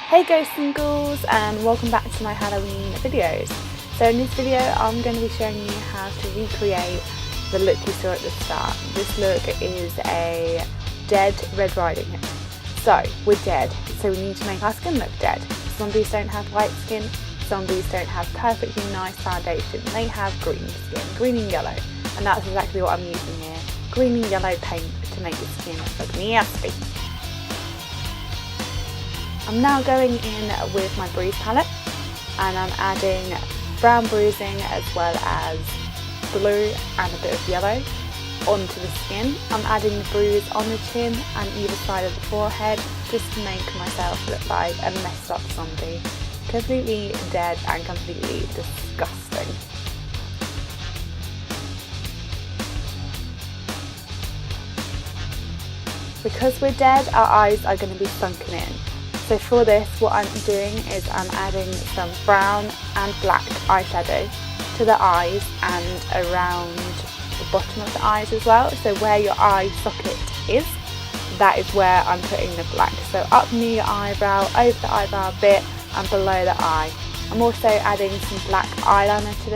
Hey ghosts and ghouls, and welcome back to my Halloween videos. So in this video I'm going to be showing you how to recreate the look you saw at the start. This look is a dead Red Riding Hood. So we're dead, so we need to make our skin look dead. Zombies don't have white skin, zombies don't have perfectly nice foundation, they have green skin, green and yellow, and that's exactly what I'm using here, green and yellow paint to make the skin look nasty. I'm now going in with my bruise palette and I'm adding brown bruising as well as blue and a bit of yellow onto the skin. I'm adding the bruise on the chin and either side of the forehead just to make myself look like a messed up zombie. Completely dead and completely disgusting. Because we're dead, our eyes are going to be sunken in. So for this, what I'm doing is I'm adding some brown and black eyeshadow to the eyes and around the bottom of the eyes as well. So where your eye socket is, that is where I'm putting the black. So up near your eyebrow, over the eyebrow a bit, and below the eye. I'm also adding some black eyeliner to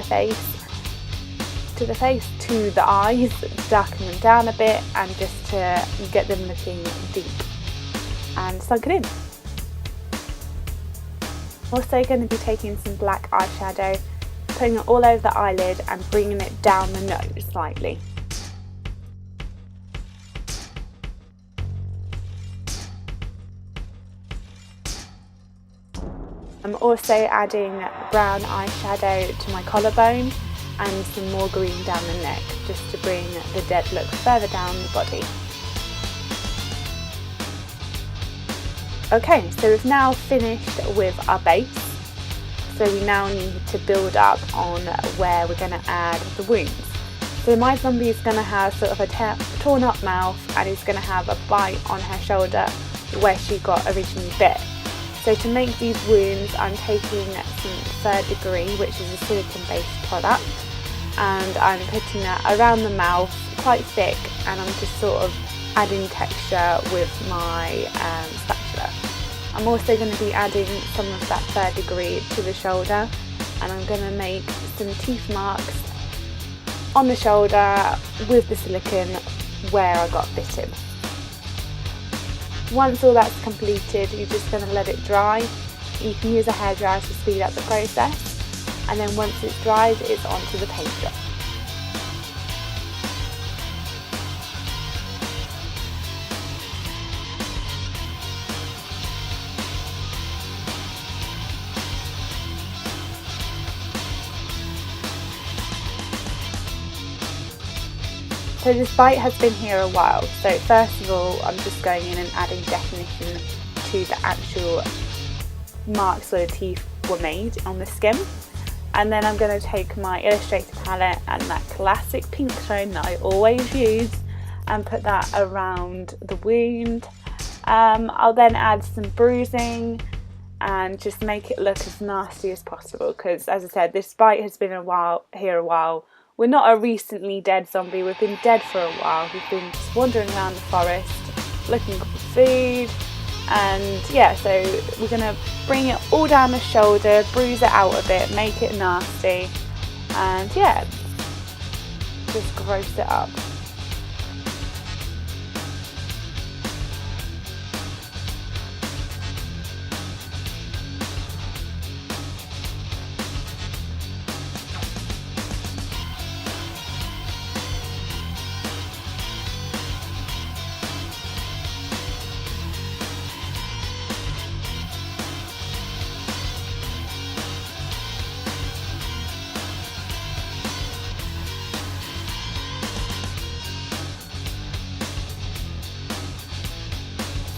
the eyes, darken them down a bit and just to get them looking deep and sunken in. I'm also going to be taking some black eyeshadow, putting it all over the eyelid and bringing it down the nose slightly. I'm also adding brown eyeshadow to my collarbone and some more green down the neck just to bring the dead look further down the body. Okay, so we've now finished with our base, so we now need to build up on where we're going to add the wounds. So my zombie is going to have sort of a torn up mouth and he's going to have a bite on her shoulder where she got originally bit. So to make these wounds I'm taking some 3rd degree, which is a silicone based product, and I'm putting that around the mouth quite thick, and I'm just sort of adding texture with my spatula. I'm also going to be adding some of that 3rd degree to the shoulder, and I'm going to make some teeth marks on the shoulder with the silicone where I got bitten. Once all that's completed, you're just going to let it dry. You can use a hairdryer to speed up the process, and then once it's dried, it's onto the paint job. So this bite has been here a while, so first of all I'm just going in and adding definition to the actual marks where the teeth were made on the skin, and then I'm going to take my Illustrator palette and that classic pink tone that I always use and put that around the wound. I'll then add some bruising and just make it look as nasty as possible, because as I said, this bite has been here a while. We're not a recently dead zombie, we've been dead for a while. We've been just wandering around the forest looking for food, and yeah, so we're going to bring it all down the shoulder, bruise it out a bit, make it nasty, and yeah, just gross it up.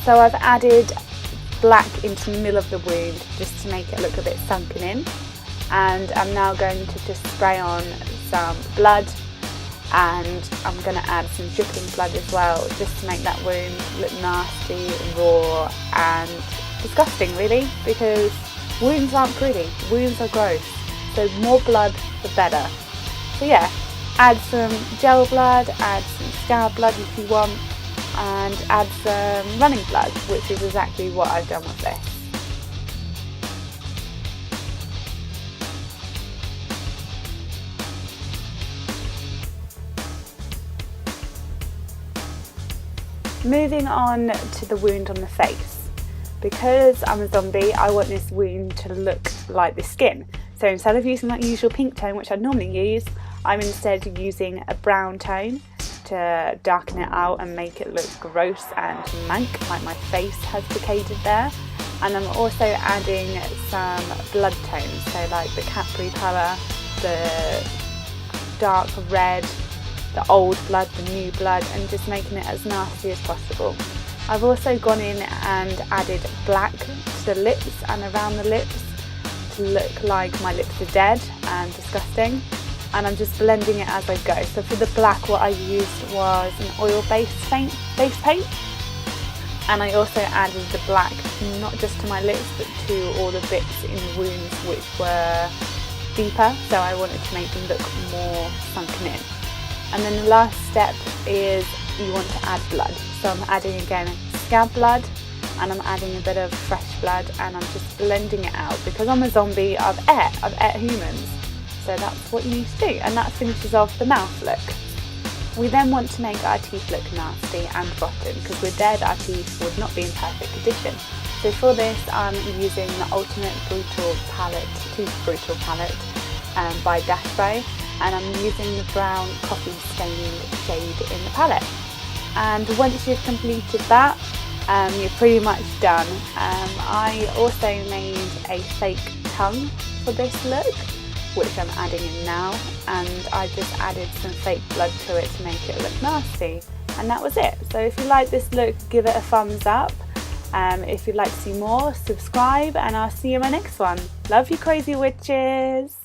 So I've added black into the middle of the wound just to make it look a bit sunken in, and I'm now going to just spray on some blood, and I'm going to add some dripping blood as well just to make that wound look nasty, raw and disgusting really, because wounds aren't pretty, wounds are gross, so more blood the better. So yeah, add some gel blood, add some scab blood if you want, and add some running blood, which is exactly what I've done with this. Moving on to the wound on the face. Because I'm a zombie, I want this wound to look like the skin. So instead of using my usual pink tone, which I normally use, I'm instead using a brown tone to darken it out and make it look gross and mank, like my face has decayed there. And I'm also adding some blood tones, so like the Capri colour, the dark red, the old blood, the new blood, and just making it as nasty as possible. I've also gone in and added black to the lips and around the lips to look like my lips are dead and disgusting, and I'm just blending it as I go. So for the black, what I used was an oil-based face paint, and I also added the black not just to my lips but to all the bits in the wounds which were deeper, so I wanted to make them look more sunken in. And then the last step is you want to add blood. So I'm adding again scab blood, and I'm adding a bit of fresh blood, and I'm just blending it out because I'm a zombie. I've ate humans, so that's what you need to do, and that finishes off the mouth look. We then want to make our teeth look nasty and rotten because we're dead, our teeth would not be in perfect condition. So for this I'm using the Ultimate Brutal palette, Tooth Brutal palette by Dashbow, and I'm using the brown coffee stained shade in the palette. And once you've completed that, you're pretty much done. I also made a fake tongue for this look, which I'm adding in now, and I just added some fake blood to it to make it look nasty, and that was it. So if you like this look, give it a thumbs up. If you'd like to see more, subscribe, and I'll see you in my next one. Love you, crazy witches!